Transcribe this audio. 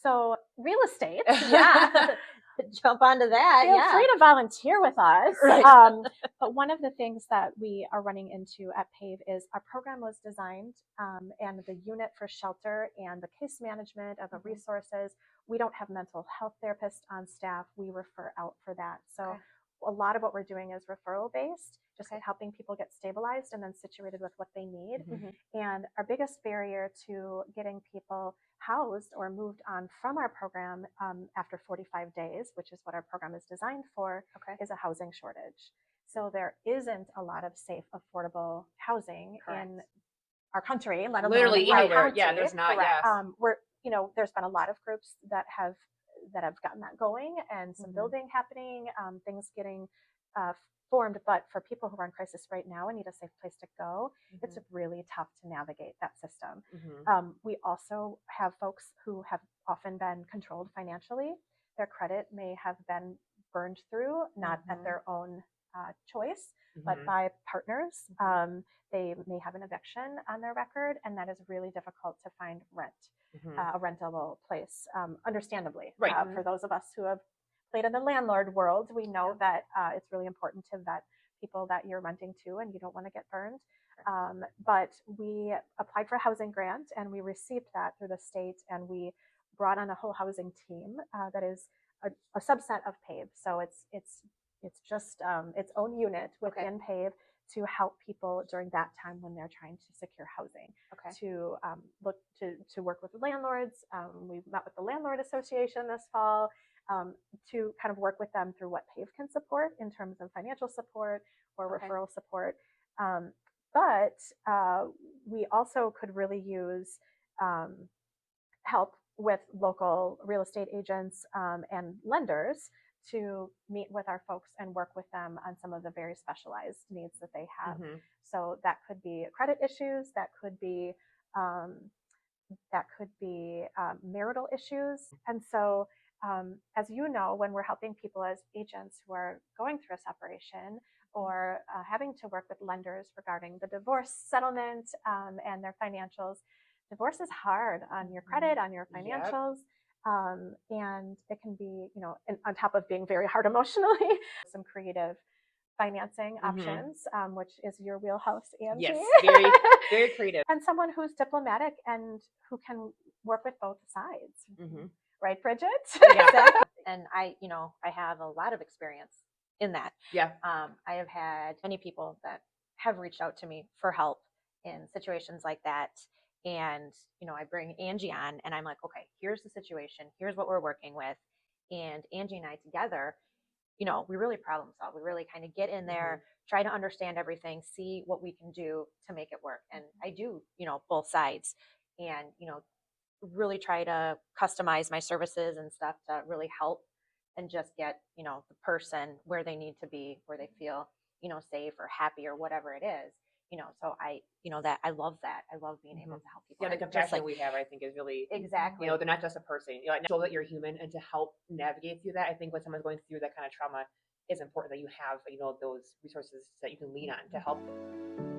So real estate, Yeah. Jump onto that. feel Yeah. free to volunteer with us. Right. But one of the things that we are running into at PAVE is our program was designed and the unit for shelter and the case management of the resources. We don't have mental health therapists on staff. We refer out for that. So a lot of what we're doing is referral based, just helping people get stabilized and then situated with what they need. And our biggest barrier to getting people housed or moved on from our program after 45 days, which is what our program is designed for, is a housing shortage. So there isn't a lot of safe, affordable housing in our country, let alone literally our anywhere. county. Yeah, there's not. Yes. We're, there's been a lot of groups that have gotten that going, and some building happening, things getting formed. But for people who are in crisis right now and need a safe place to go, it's really tough to navigate that system. We also have folks who have often been controlled financially. Their credit may have been burned through, not at their own choice, but by partners. They may have an eviction on their record, and that is really difficult to find rent, a rentable place, understandably. For those of us who have played in the landlord world, we know that it's really important to vet people that you're renting to, and you don't want to get burned. But we applied for a housing grant, and we received that through the state, and we brought on a whole housing team that is a subset of PAVE. So it's just its own unit within PAVE to help people during that time when they're trying to secure housing. To look to work with the landlords. We met with the Landlord Association this fall to kind of work with them through what PAVE can support in terms of financial support or referral support. But we also could really use help with local real estate agents and lenders to meet with our folks and work with them on some of the very specialized needs that they have. So that could be credit issues, that could be marital issues. And so as you know, when we're helping people as agents who are going through a separation or having to work with lenders regarding the divorce settlement and their financials, divorce is hard on your credit, on your financials. And it can be, on top of being very hard emotionally, some creative financing options, which is your wheelhouse, Angie. Yes, very, very creative. And someone who's diplomatic and who can work with both sides. Right, Bridget? Exactly. And I have a lot of experience in that. I have had many people that have reached out to me for help in situations like that. And, I bring Angie on and I'm like, okay, here's the situation. Here's what we're working with. And Angie and I together, we really problem solve. We really kind of get in there, try to understand everything, see what we can do to make it work. And I do, both sides, and, really try to customize my services and stuff to really help and just get, the person where they need to be, where they feel, safe or happy or whatever it is. So that I love that. I love being able to help people. Yeah, the compassion we have, I think, is really exactly. They're not just a person. Show that you're human, and to help navigate through that. I think when someone's going through that kind of trauma, it's important that you have those resources that you can lean on to help them.